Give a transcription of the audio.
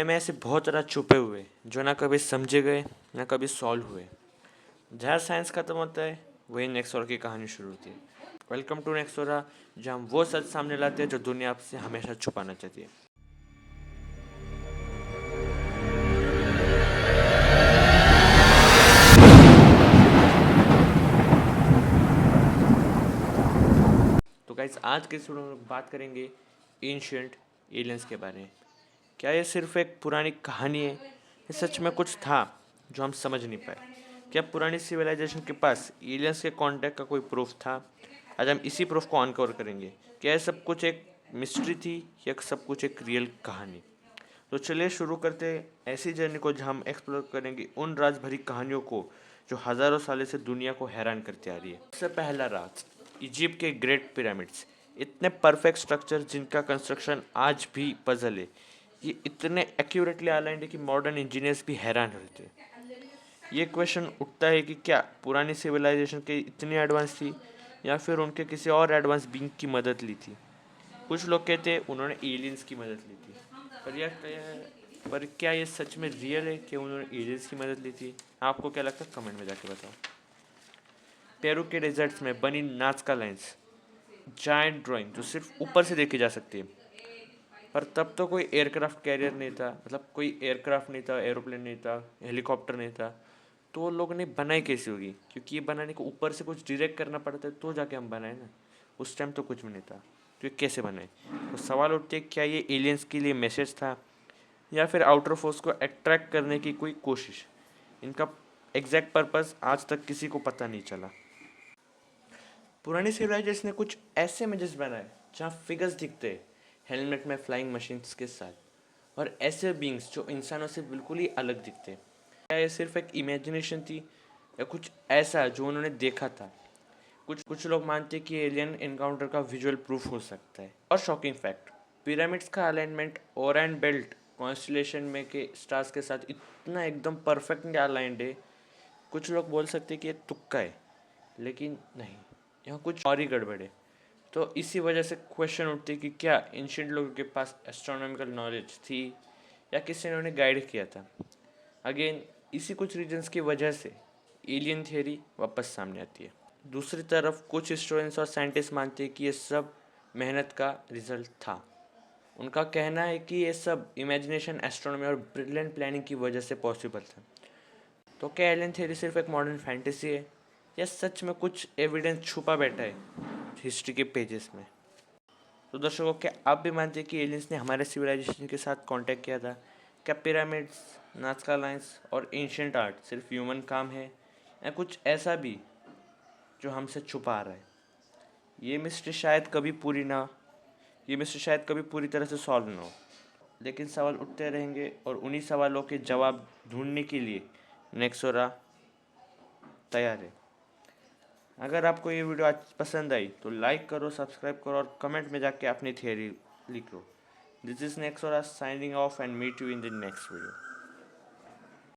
में ऐसे बहुत ज़्यादा छुपे हुए जो ना कभी समझे गए ना कभी सॉल्व हुए। जहाँ साइंस खत्म होता है वही नेक्सोरा की कहानी शुरू होती है। वेलकम टू नेक्सोरा, जहाँ हम वो सच सामने लाते हैं जो दुनिया आपसे हमेशा छुपाना चाहती है। तो गाइस, आज के इस वीडियो में बात करेंगे एंशिएंट एलियंस के बारे में। क्या ये सिर्फ एक पुरानी कहानी है या सच में कुछ था जो हम समझ नहीं पाए? क्या पुरानी सिविलाइजेशन के पास एलियंस के कांटेक्ट का कोई प्रूफ था? आज हम इसी प्रूफ को अनकवर करेंगे। क्या ये सब कुछ एक मिस्ट्री थी या सब कुछ एक रियल कहानी? तो चलिए शुरू करते हैं ऐसी जर्नी को जहाँ हम एक्सप्लोर करेंगे उन राज भरी कहानियों को जो हजारों सालों से दुनिया को हैरान करती आ रही है। सबसे पहला राज, इजिप्ट के ग्रेट पिरामिड्स। इतने परफेक्ट स्ट्रक्चर जिनका कंस्ट्रक्शन आज भी पजल है। ये इतने एक्यूरेटली अलाइंड है कि मॉडर्न इंजीनियर्स भी हैरान रहते हैं। ये क्वेश्चन उठता है कि क्या पुरानी सिविलाइजेशन के इतनी एडवांस थी या फिर उनके किसी और एडवांस बीइंग की मदद ली थी। कुछ लोग कहते हैं उन्होंने एलियंस की मदद ली थी, पर क्या ये सच में रियल है कि उन्होंने एलियंस की मदद ली थी? आपको क्या लगता है, कमेंट में जाके बताओ। पेरू के डेजर्ट्स में बनी नाज़का लाइंस, जायंट ड्राइंग जो सिर्फ ऊपर से देखी जा सकती है। पर तब तो कोई एयरक्राफ्ट कैरियर नहीं था, मतलब कोई एयरक्राफ्ट नहीं था, एरोप्लेन नहीं था, हेलीकॉप्टर नहीं था। तो वो लोगों ने बनाई कैसी होगी? क्योंकि ये बनाने को ऊपर से कुछ डायरेक्ट करना पड़ता है तो जाके हम बनाए ना। उस टाइम तो कुछ भी नहीं था, तो ये कैसे बनाए? तो सवाल उठते क्या ये एलियंस के लिए मैसेज था या फिर आउटर फोर्स को अट्रैक्ट करने की कोई कोशिश? इनका एग्जैक्ट पर्पस आज तक किसी को पता नहीं चला। पुरानी सिविलाइजेशन ने कुछ ऐसे इमेजेस बनाए जहाँ फिगर्स दिखते हैं हेलमेट में फ्लाइंग मशीन्स के साथ, और ऐसे बींग्स जो इंसानों से बिल्कुल ही अलग दिखते हैं। क्या ये सिर्फ एक इमेजिनेशन थी या कुछ ऐसा जो उन्होंने देखा था? कुछ लोग मानते हैं कि एलियन एनकाउंटर का विजुअल प्रूफ हो सकता है। और शॉकिंग फैक्ट, पिरामिड्स का अलाइनमेंट ओरायन बेल्ट कॉन्स्टलेशन में के स्टार्स के साथ इतना एकदम परफेक्टली अलाइंड है। कुछ लोग बोल सकते हैं कि ये तुक्का है, लेकिन नहीं, यहाँ कुछ और ही गड़बड़ है। तो इसी वजह से क्वेश्चन उठती है कि क्या एंशिएंट लोगों के पास एस्ट्रोनॉमिकल नॉलेज थी या किसी ने उन्हें गाइड किया था? अगेन, इसी कुछ रीजंस की वजह से एलियन थियरी वापस सामने आती है। दूसरी तरफ कुछ हिस्टोरियंस और साइंटिस्ट मानते हैं कि ये सब मेहनत का रिजल्ट था। उनका कहना है कि ये सब इमेजिनेशन, एस्ट्रोनॉमी और ब्रिलियंट प्लानिंग की वजह से पॉसिबल था। तो क्या एलियन थियरी सिर्फ एक मॉडर्न फैंटेसी है या सच में कुछ एविडेंस छुपा बैठा है हिस्ट्री के पेजेस में? तो दर्शकों, क्या आप भी मानते हैं कि एलियंस ने हमारे सिविलाइजेशन के साथ कांटेक्ट किया था? क्या पिरामिड्स, नाज़का लाइंस और एंशिएंट आर्ट सिर्फ ह्यूमन काम है या कुछ ऐसा भी जो हमसे छुपा रहा है? ये मिस्ट्री शायद कभी पूरी ना ये मिस्ट्री शायद कभी पूरी तरह से सॉल्व ना हो, लेकिन सवाल उठते रहेंगे और उन्हीं सवालों के जवाब ढूंढने के लिए नेक्सोरा तैयार है। अगर आपको ये वीडियो आज पसंद आई तो लाइक करो, सब्सक्राइब करो और कमेंट में जाके अपनी थियरी लिखो। This is Nexora signing off and meet you in the next video.